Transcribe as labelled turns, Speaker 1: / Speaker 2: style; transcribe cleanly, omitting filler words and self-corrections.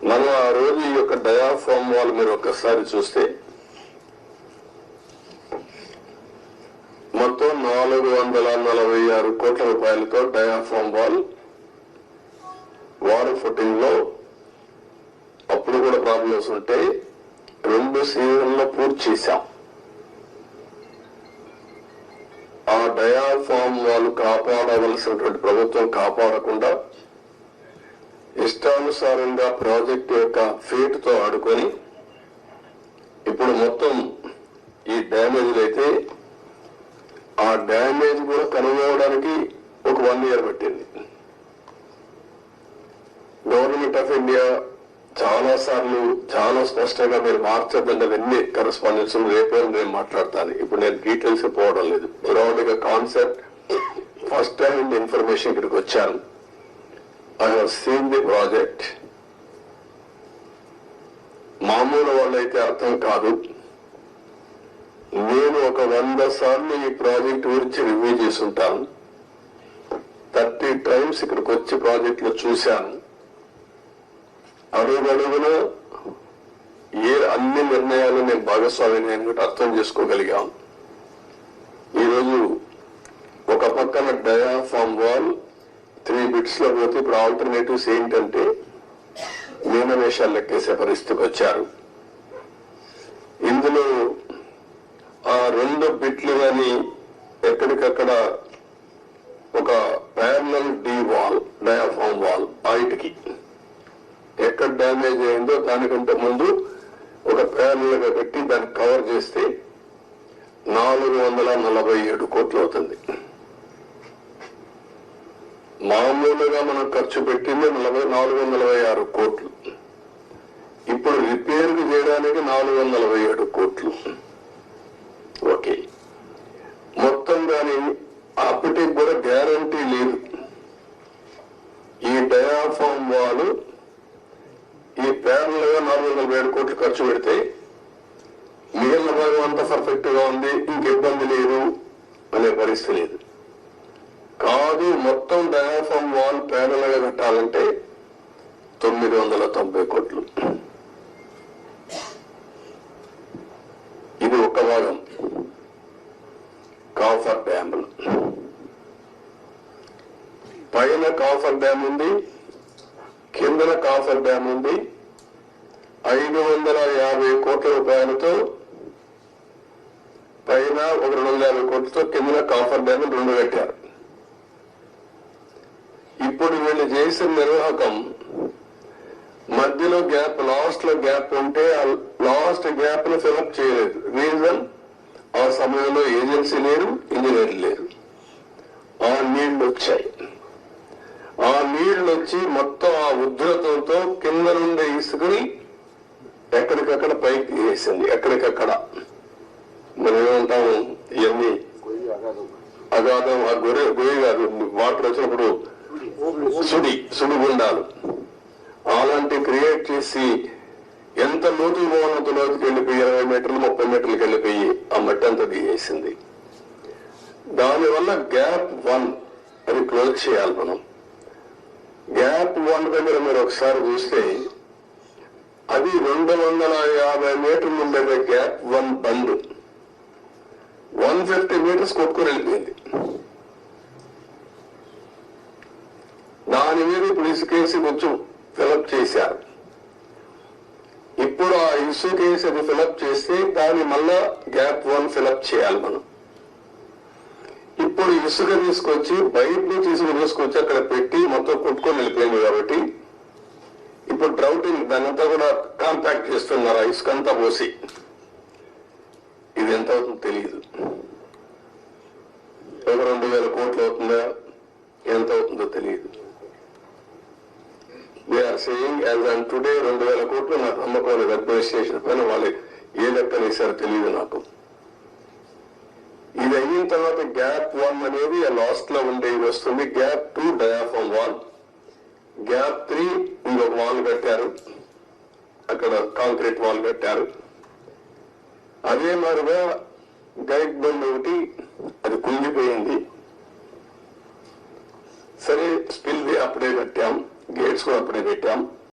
Speaker 1: మనం ఆ రోజు ఈ యొక్క డయాఫామ్ వాల్ మీరు ఒక్కసారి చూస్తే మొత్తం 446 కోట్ల రూపాయలతో డయాఫామ్ వాల్ వాటర్ ఫుటింగ్ లో అప్పుడు కూడా ప్రాబ్లమ్స్ ఉంటే 2 సీజన్లో పూర్తి చేశాం. ఆ డయాఫామ్ వాళ్ళు కాపాడవలసినటువంటి ప్రభుత్వం కాపాడకుండా ఇష్టానుసారంగా ప్రాజెక్టు యొక్క ఫేట్ తో ఆడుకొని ఇప్పుడు మొత్తం ఈ డ్యామేజ్ అయితే ఆ డ్యామేజ్ కూడా కనుగొనడానికి ఒక 1 year పట్టింది. గవర్నమెంట్ ఆఫ్ ఇండియా చాలా సార్లు చాలా స్పష్టంగా మీరు మార్చద్దండి అవన్నీ కరెస్పాండెన్స్ రేపే నేను మాట్లాడతాను. ఇప్పుడు నేను డీటెయిల్స్ పోవడం లేదు. బ్రాడ్ గా కాన్సెప్ట్ ఫస్ట్ హ్యాండ్ ఇన్ఫర్మేషన్ ఇక్కడికి వచ్చాను. I have seen the project. మామూలు వాళ్ళైతే అర్థం కాదు. నేను ఒక 100 సార్లు ఈ ప్రాజెక్ట్ గురించి రివ్యూ చేసుంటాను. 30 times ఇక్కడికి వచ్చి ప్రాజెక్ట్ లో చూశాను. అడుగడుగున అన్ని నిర్ణయాలు నేను భాగస్వామిని అర్థం చేసుకోగలిగాను. ఈరోజు ఒక పక్కన డయాఫామ్ వాల్ 3 bits లో పోతే ఇప్పుడు ఆల్టర్నేటివ్స్ ఏంటంటే మీనవేషాలు లెక్కేసే పరిస్థితికి వచ్చారు. ఇందులో ఆ 2 బిట్లు కానీ ఎక్కడికక్కడ ఒక parallel D wall diaphragm wall హైట్కి ఎక్కడ డ్యామేజ్ అయిందో దానికంటే ముందు ఒక ప్యారల్ గా పెట్టి దాన్ని కవర్ చేస్తే 447 కోట్లు అవుతుంది. మామూలుగా మనం ఖర్చు పెట్టింది 446 కోట్లు. ఇప్పుడు రిపేర్ చేయడానికి 447 కోట్లు. ఓకే, మొత్తం దాని అప్పటికి కూడా గ్యారంటీ లేదు. ఈ డయాఫామ్ వాల్ ఈ ప్యారల్ గా 447 కోట్లు ఖర్చు పెడితే మిగిలిన భాగం అంతా పర్ఫెక్ట్ గా ఉంది, ఇంక ఇబ్బంది లేదు అనే పరిస్థితి లేదు. కాదు, మొత్తం డయాఫామ్ వాల్ ప్యారల్ గా కట్టాలంటే 990 కోట్లు. ఇది ఒక భాగం. కాఫర్ డ్యామ్ పైన కాఫర్ డ్యామ్ ఉంది, కిందన కాఫర్ డ్యామ్ ఉంది. 550 కోట్ల రూపాయలతో పైన ఒక 250 కోట్లతో కిందన కాఫర్ డ్యామ్ 2 కట్టారు. ఇప్పుడు వీళ్ళు చేసిన నిర్వాహకం మధ్యలో గ్యాప్, లాస్ట్ లో గ్యాప్ ఉంటే ఆ లాస్ట్ గ్యాప్ ను ఫిలప్ చేయలేదు. రీజన్, ఆ సమయంలో ఏజెన్సీ లేరు, ఇంజనీర్ లేరు. ఆ నీళ్లు వచ్చాయి. ఆ నీళ్లు వచ్చి మొత్తం ఆ ఉధృతంతో కింద నుండి ఇసుకుని ఎక్కడికక్కడ పైకి వేసింది. ఎక్కడికక్కడ మనం ఏమంటాము, ఇవన్నీ అగాధం, ఆ గొయ్యి కాదు, వాటర్ వచ్చినప్పుడు సుడిగుండాలు అలాంటి క్రియేట్ చేసి ఎంత లోతుకు పోవాలంత లోతుకి వెళ్ళిపోయి 20 మీటర్లు 30 మీటర్లకు వెళ్ళిపోయి ఆ మట్టి అంతా దిగేసింది. దానివల్ల గ్యాప్ 1 అది క్లోజ్ చేయాలి మనం. గ్యాప్ 1 దగ్గర మీరు ఒకసారి చూస్తే అది 250 మీటర్లు ఉండేది. గ్యాప్ 1 బండ్ 150 మీటర్స్ కొట్టుకుని వెళ్ళిపోయింది. దాని మీద ఇప్పుడు ఇసుకేసి కొంచెం ఫిలప్ చేశారు. ఇప్పుడు ఆ ఇసుకేసి అది ఫిలప్ చేస్తే దాన్ని మళ్ళా గ్యాప్ 1 ఫిలప్ చేయాలి మనం. ఇప్పుడు ఇసుక తీసుకొచ్చి బయట నుంచి ఇసుక తీసుకొచ్చి అక్కడ పెట్టి మొత్తం కొట్టుకొని వెళ్ళిపోయింది. కాబట్టి ఇప్పుడు డ్రౌటింగ్ దానంతా కూడా కాంపాక్ట్ చేస్తున్నారు. ఆ ఇసుక అంతా పోసి ఇది ఎంత అవుతుందో తెలియదు. ఒక 2000 కోట్లు అవుతుందా, ఎంత అవుతుందో తెలియదు. They are saying as on today 2000 కోట్లు. నాకు నమ్మకం లేదు అడ్మినిస్ట్రేషన్ పైన. వాళ్ళు ఏ లెక్కలు వేశారో తెలియదు నాకు. ఇది అయిన తర్వాత గ్యాప్ 1 అనేది లాస్ట్ లో ఉండేది వస్తుంది. గ్యాప్ 2 డయాఫామ్ వాల్, గ్యాప్ 3 ఇంకొక వాల్ కట్టారు, అక్కడ కాంక్రీట్ వాల్ కట్టారు. అదే మాదిరిగా గైడ్ బండ్ ఒకటి అది కుంగిపోయింది. సరే, స్పిల్ వే అప్పుడే కట్టాం, గేట్స్ కూడా అప్పుడే పెట్టాం.